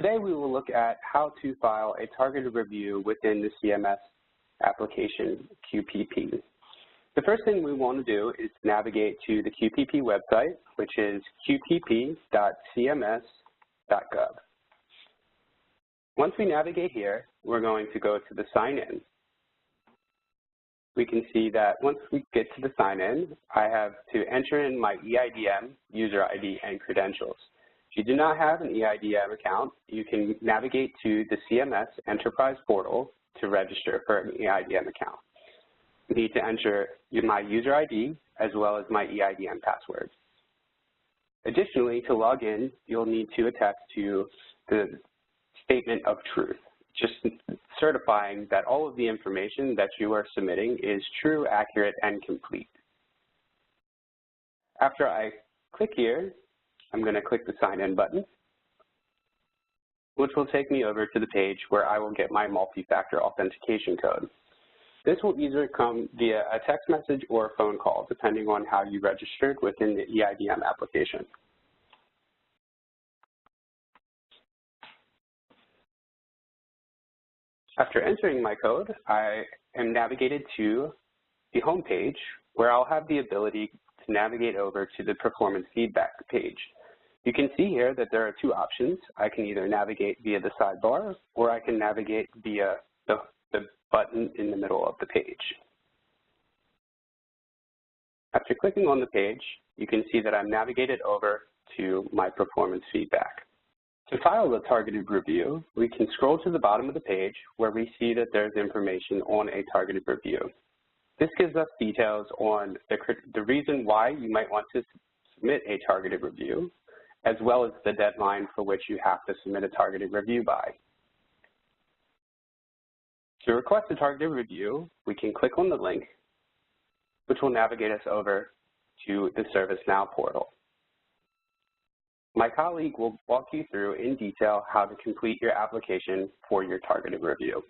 today we will look at how to file a targeted review within the CMS application QPP. The first thing we want to do is navigate to the QPP website, which is qpp.cms.gov. Once we navigate here, we're going to go to the sign in. We can see that once we get to the sign in, I have to enter in my EIDM, user ID, and credentials. If you do not have an EIDM account, you can navigate to the CMS Enterprise Portal to register for an EIDM account. You need to enter my user ID as well as my EIDM password. Additionally, to log in, you'll need to attest to the statement of truth, just certifying that all of the information that you are submitting is true, accurate, and complete. After I click here, I'm going to click the sign in button, which will take me over to the page where I will get my multi-factor authentication code. This will either come via a text message or a phone call, depending on how you registered within the EIDM application. After entering my code, I am navigated to the home page where I'll have the ability to navigate over to the performance feedback page. You can see here that there are two options. I can either navigate via the sidebar or I can navigate via the button in the middle of the page. After clicking on the page, you can see that I'm navigated over to my performance feedback. To file the targeted review, we can scroll to the bottom of the page where we see that there's information on a targeted review. This gives us details on the reason why you might want to submit a targeted review, as well as the deadline for which you have to submit a targeted review by. To request a targeted review, we can click on the link, which will navigate us over to the ServiceNow portal. My colleague will walk you through in detail how to complete your application for your targeted review.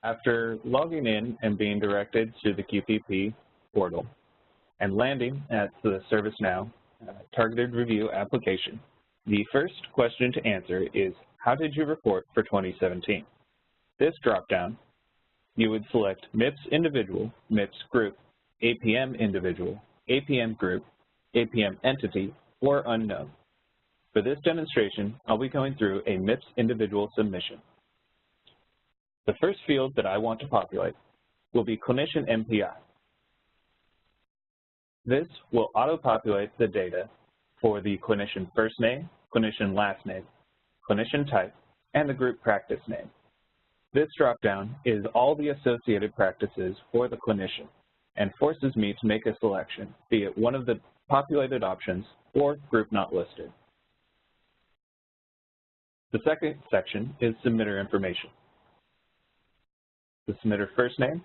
After logging in and being directed to the QPP portal and landing at the ServiceNow targeted review application, the first question to answer is, how did you report for 2017? This dropdown, you would select MIPS individual, MIPS group, APM individual, APM group, APM entity, or unknown. For this demonstration, I'll be going through a MIPS individual submission. The first field that I want to populate will be clinician MPI. This will auto-populate the data for the clinician first name, clinician last name, clinician type, and the group practice name. This dropdown is all the associated practices for the clinician and forces me to make a selection, be it one of the populated options or group not listed. The second section is submitter information. The submitter first name,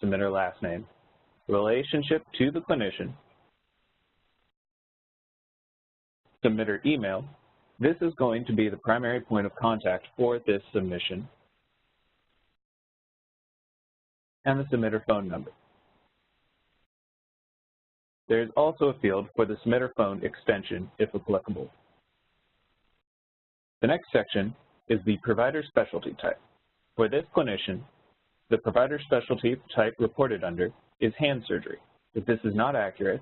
submitter last name, relationship to the clinician, submitter email. This is going to be the primary point of contact for this submission, and the submitter phone number. There is also a field for the submitter phone extension, if applicable. The next section is the provider specialty type. For this clinician, the provider specialty type reported under is hand surgery. If this is not accurate,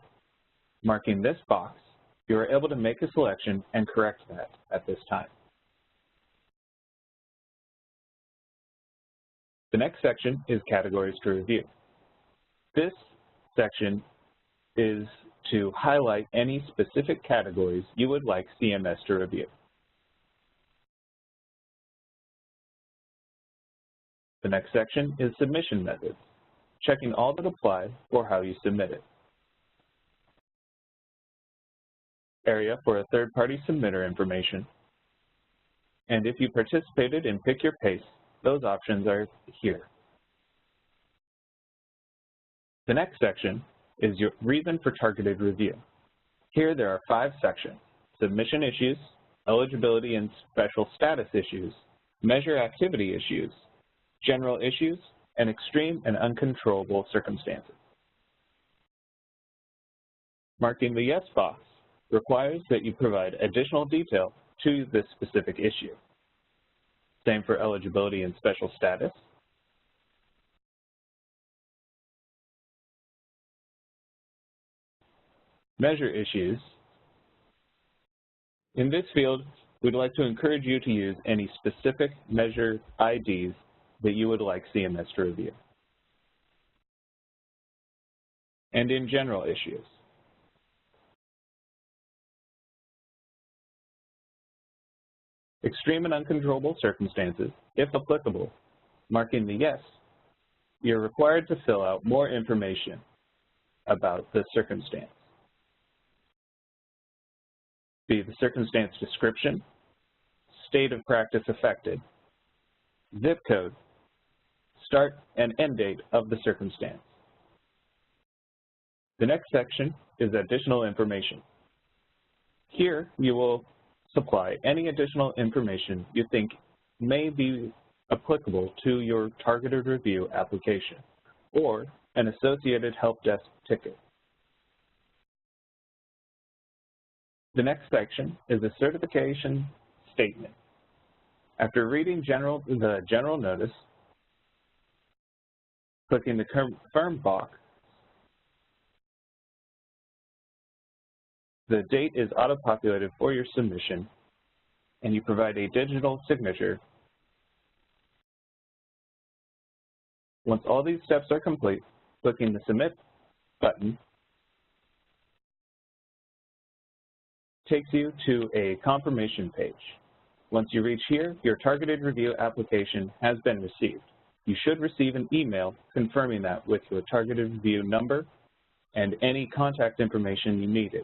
marking this box, you are able to make a selection and correct that at this time. The next section is categories to review. This section is to highlight any specific categories you would like CMS to review. The next section is submission methods, checking all that apply or how you submit it. Area for a third-party submitter information. And if you participated in Pick Your Pace, those options are here. The next section is your reason for targeted review. Here there are 5 sections: submission issues, eligibility and special status issues, measure activity issues, general issues, and extreme and uncontrollable circumstances. Marking the yes box requires that you provide additional detail to this specific issue. Same for eligibility and special status. Measure issues. In this field, we'd like to encourage you to use any specific measure IDs that you would like CMS to review. And in general issues. Extreme and uncontrollable circumstances, if applicable, marking the yes, you're required to fill out more information about the circumstance. Be the circumstance description, state of practice affected, zip code, start and end date of the circumstance. The next section is additional information. Here you will supply any additional information you think may be applicable to your targeted review application or an associated help desk ticket. The next section is a certification statement. After reading the general notice, clicking the confirm box, the date is auto-populated for your submission, and you provide a digital signature. Once all these steps are complete, clicking the Submit button takes you to a confirmation page. Once you reach here, your targeted review application has been received. You should receive an email confirming that with your targeted review number and any contact information you needed.